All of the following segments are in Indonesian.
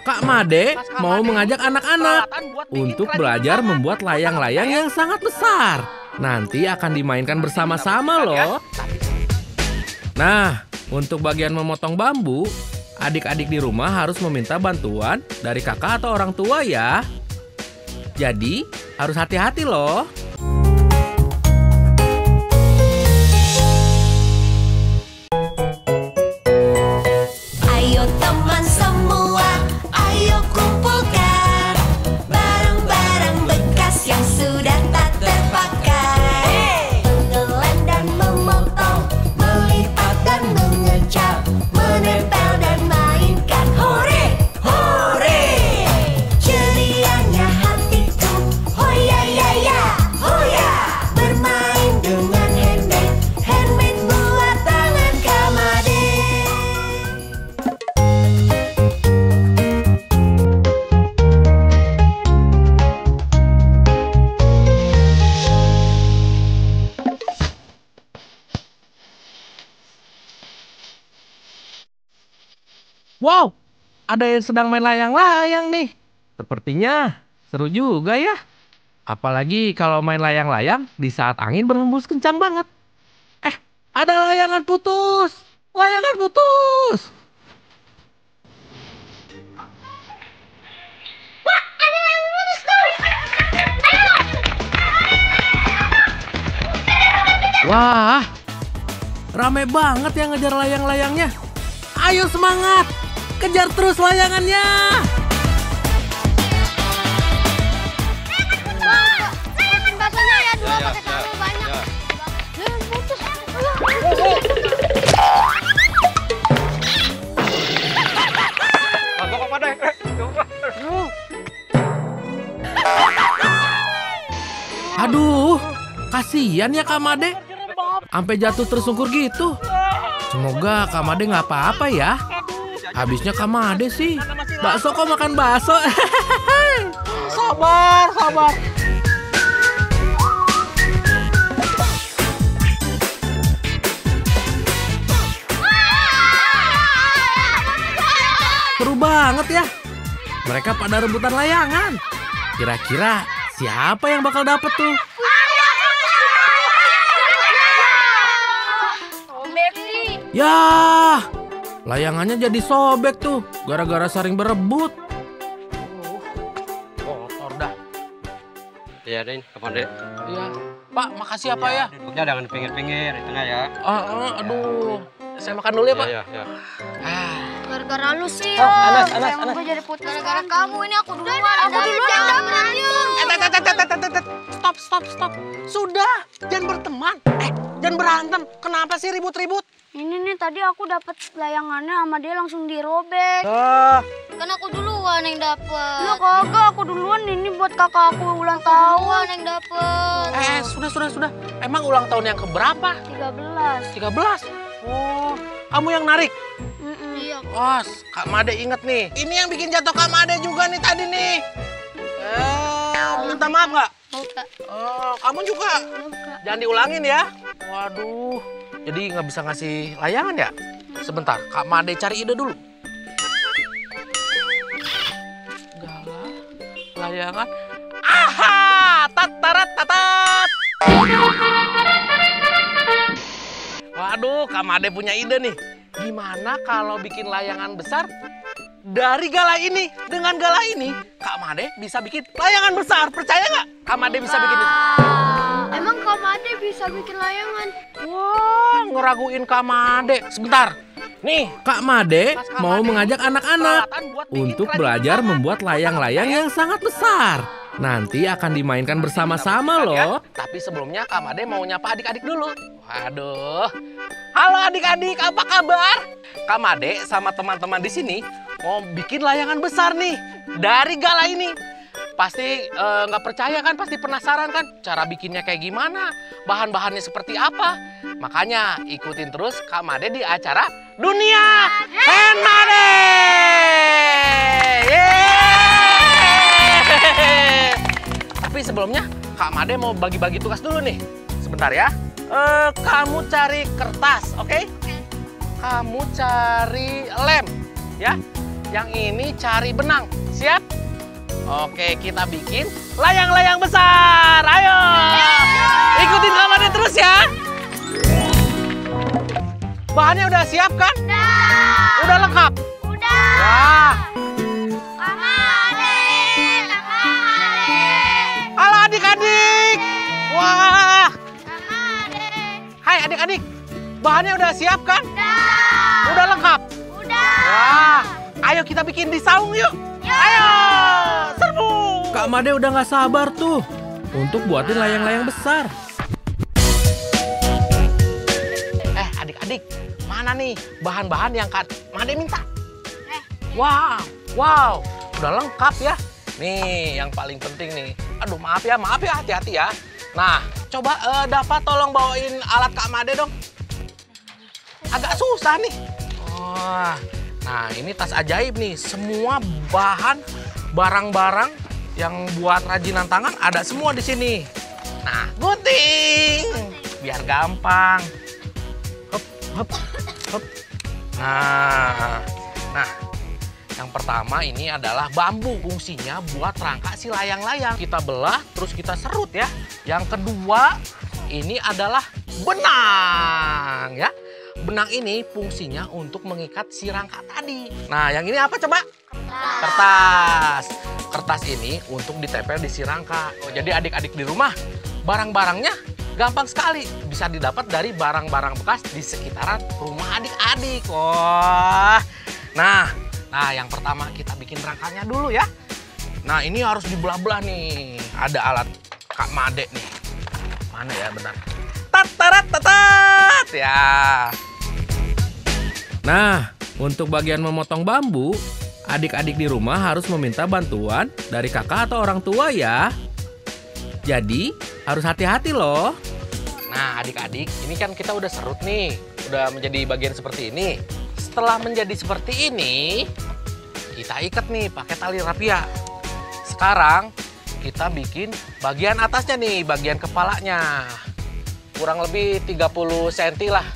Kak Made mau mengajak anak-anak untuk belajar membuat layang-layang yang sangat besar. Nanti akan dimainkan bersama-sama loh. Nah, untuk bagian memotong bambu, adik-adik di rumah harus meminta bantuan dari kakak atau orang tua ya. Jadi, harus hati-hati loh. Ayo teman semua, ayo kumpulkan barang-barang bekas yang sudah tak terpakai. Penggalan dan memotong, melipat dan mengecat, menempel dan mainkan. Hore, hore! Cerianya hatiku, hoya ya ya, hoya! Bermain dengan handmade, handmade buat tangan Kak Made. Wow, ada yang sedang main layang-layang nih. Sepertinya seru juga ya. Apalagi kalau main layang-layang di saat angin berhembus kencang banget. Ada layangan putus. Layangan putus. Wah, rame banget yang ngejar layang-layangnya. Ayo semangat, kejar terus layangannya. Layangan basahnya ya, dua pakai tangan banyak. Layangan putus. Aduh, kasihan ya Kak Made. Sampai jatuh tersungkur gitu. Semoga Kak Made nggak apa-apa ya. Habisnya Kak Made sih. Bakso kok makan bakso. Sabar, sabar. Seru banget ya. Mereka pada rebutan layangan. Kira-kira siapa yang bakal dapet tuh? Yah, layangannya jadi sobek tuh, gara-gara saling berebut. Kotor dah. Iya, Den, kapan, Dek? Iya. Pak, makasih ya, Pak ya. Duduknya jangan di pinggir-pinggir, di tengah ya. Aduh. Saya makan dulu ya, Pak. Iya, iya. Gara-gara lu sih, Anas. gue jadi putus. Gara-gara kamu ini aku duluan. Aku duluan. Stop. Sudah, jangan berteman. Jangan berantem. Kenapa sih ribut-ribut? Ini nih tadi aku dapat layangannya sama dia langsung dirobek. Kan aku duluan yang dapet. Lu kagak, aku duluan ini buat kakak aku ulang tahun yang dapet. Sudah. Emang ulang tahun yang keberapa? 13. 13? Oh, kamu yang narik? Iya. Oh, Kak Made inget nih. Ini yang bikin jatuh Kak Made juga nih tadi nih. Minta maaf nggak? Enggak. Oh, kamu juga? Jangan diulangin ya. Waduh, jadi nggak bisa ngasih layangan ya? Sebentar, Kak Made cari ide dulu. Galah, layangan. Aha! Tatarat. Waduh, Kak Made punya ide nih. Gimana kalau bikin layangan besar dari gala ini? Dengan gala ini, Kak Made bisa bikin layangan besar. Percaya nggak? Kak Made bisa bikin itu. Emang Kak Made bisa bikin layangan? Wah, ngeraguin Kak Made. Sebentar. Nih, Kak Made mau mengajak anak-anak untuk belajar membuat layang-layang yang sangat besar. Nanti akan dimainkan bersama-sama loh. Tapi sebelumnya Kak Made mau nyapa adik-adik dulu. Waduh. Halo adik-adik, apa kabar? Kak Made sama teman-teman di sini mau bikin layangan besar nih dari gala ini. Pasti nggak percaya kan, pasti penasaran kan cara bikinnya kayak gimana, bahan-bahannya seperti apa. Makanya ikutin terus Kak Made di acara Dunia Hand Made. Tapi sebelumnya Kak Made mau bagi-bagi tugas dulu nih. Sebentar ya. Kamu cari kertas, oke? Kamu cari lem, ya. Yang ini cari benang, siap? Oke, kita bikin layang-layang besar. Ayo, ikutin Kak Made terus ya. Bahannya udah siap kan? Udah lengkap? Udah. Wah. Kak Made. Halo adik-adik. Wah. Kak Made. Hai adik-adik. Bahannya udah siap kan? Udah lengkap? Udah. Wah. Ayo kita bikin di saung yuk. Ayo. Serbu. Kak Made udah nggak sabar tuh untuk buatin layang-layang besar. Adik-adik, mana nih bahan-bahan yang Kak Made minta? Wow, udah lengkap ya. Nih, yang paling penting nih. Aduh, maaf ya, hati-hati ya. Nah, coba dapat tolong bawain alat Kak Made dong. Agak susah nih. Wah, nah ini tas ajaib nih. Semua bahan, barang-barang yang buat rajinan tangan ada semua di sini. Nah, gunting, biar gampang. Hop. Nah, yang pertama ini adalah bambu, fungsinya buat rangka si layang-layang. Kita belah, terus kita serut ya. Yang kedua, ini adalah benang ya. Benang ini fungsinya untuk mengikat si rangka tadi. Nah, yang ini apa coba? Kertas. Kertas ini untuk ditempel di si rangka. Jadi adik-adik di rumah, barang-barangnya gampang sekali. Bisa didapat dari barang-barang bekas di sekitaran rumah adik-adik. Wah. Nah, yang pertama kita bikin rangkanya dulu ya. Nah, ini harus dibelah-belah nih. Ada alat Kak Made nih. Mana ya, bentar. Tat ya. Nah, untuk bagian memotong bambu, adik-adik di rumah harus meminta bantuan dari kakak atau orang tua ya. Jadi, harus hati-hati loh. Nah, adik-adik, ini kan kita udah serut nih. Udah menjadi bagian seperti ini. Setelah menjadi seperti ini, kita ikat nih pakai tali rapia. Sekarang, kita bikin bagian atasnya nih, bagian kepalanya. Kurang lebih 30 cm lah.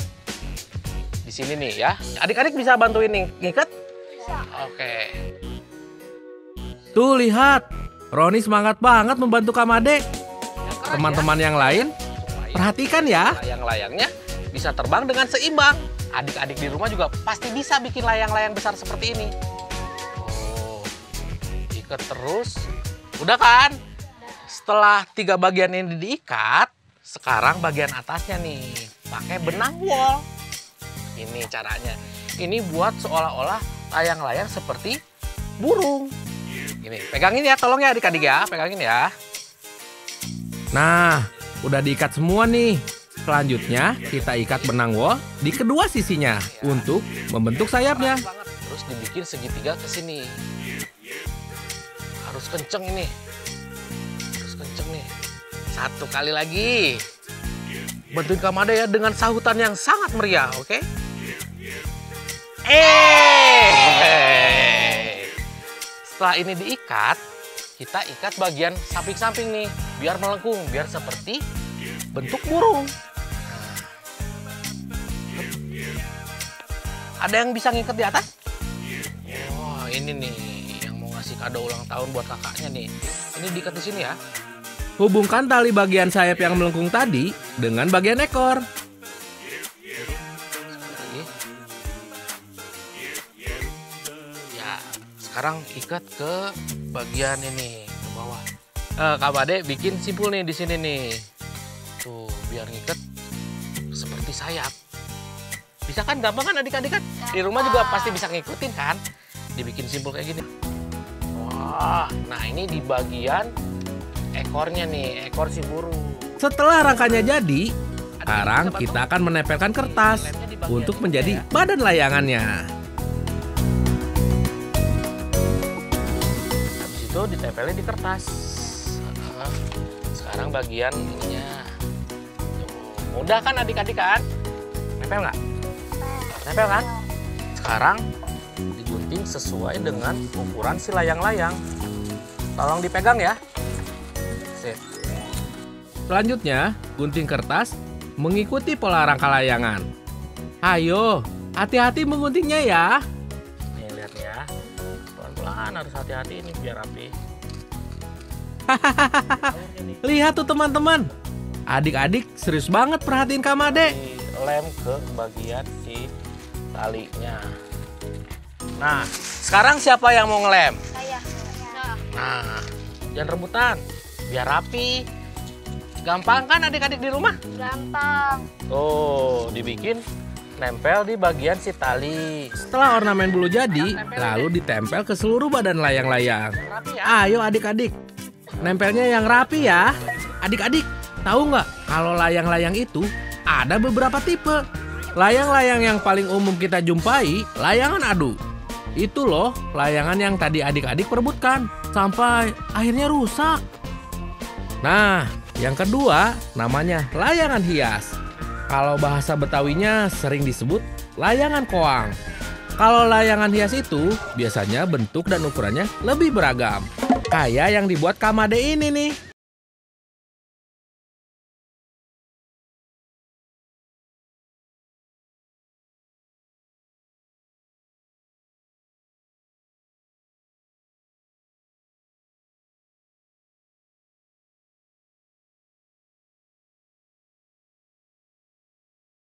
Di sini nih ya. Adik-adik bisa bantuin nih ngikat? Oke. Tuh lihat, Roni semangat banget membantu Kak Made. Teman-teman yang lain, perhatikan ya. Layang-layangnya bisa terbang dengan seimbang. Adik-adik di rumah juga pasti bisa bikin layang-layang besar seperti ini. Oh, ikat terus. Udah kan? Setelah 3 bagian ini diikat, sekarang bagian atasnya nih pakai benang wol. Ini caranya. Ini buat seolah-olah layang-layang seperti burung. Ini, pegangin ya, tolong ya adik-adik ya, pegangin ya. Nah, udah diikat semua nih. Selanjutnya, kita ikat benang wol di kedua sisinya untuk membentuk sayapnya. Terus dibikin segitiga ke sini. Harus kenceng ini. Harus kenceng nih. 1 kali lagi. Bantuin Kak Made ya dengan sahutan yang sangat meriah, oke? Setelah ini diikat, kita ikat bagian samping-samping nih, biar melengkung, biar seperti bentuk burung. Ada yang bisa ngikat di atas? Wah, ini nih yang mau ngasih kado ulang tahun buat kakaknya nih. Ini diikat di sini ya. Hubungkan tali bagian sayap yang melengkung tadi dengan bagian ekor. Ya, sekarang ikat ke bagian ini, ke bawah. Kak Made bikin simpul nih di sini nih. Tuh, biar ngikat seperti sayap. Bisa kan? Gampang kan adik-adik kan? Di rumah juga pasti bisa ngikutin kan? Dibikin simpul kayak gini. Wah, nah ini di bagian ekornya nih, ekor si burung. Setelah rangkanya jadi, sekarang kita akan menempelkan kertas untuk menjadi badan layangannya. Habis itu ditempelin di kertas. Sekarang bagian ininya. Tuh, mudah kan adik-adik kan? Nempel nggak? Nempel kan? Sekarang digunting sesuai dengan ukuran si layang-layang. Tolong dipegang ya. Sip. Selanjutnya, gunting kertas mengikuti pola rangka layangan. Ayo, hati-hati mengguntingnya ya. Nih lihat ya. Pelan-pelan harus hati-hati ini biar rapi. Lihat tuh teman-teman. Adik-adik serius banget perhatiin Kak Made. Lem ke bagian si talinya. Nah, sekarang siapa yang mau ngelem? Saya. Nah, jangan rebutan, biar rapi. Gampang kan adik-adik di rumah? Gampang. Tuh, dibikin nempel di bagian si tali. Setelah ornamen bulu jadi, lalu ditempel ke seluruh badan layang-layang. Rapi ya? Ayo adik-adik, nempelnya yang rapi ya. Adik-adik, tahu nggak kalau layang-layang itu ada beberapa tipe. Layang-layang yang paling umum kita jumpai, layangan adu. Itu loh layangan yang tadi adik-adik perebutkan sampai akhirnya rusak. Nah, yang kedua namanya layangan hias. Kalau bahasa Betawinya sering disebut layangan koang. Kalau layangan hias itu biasanya bentuk dan ukurannya lebih beragam. Kayak yang dibuat Kak Made ini nih.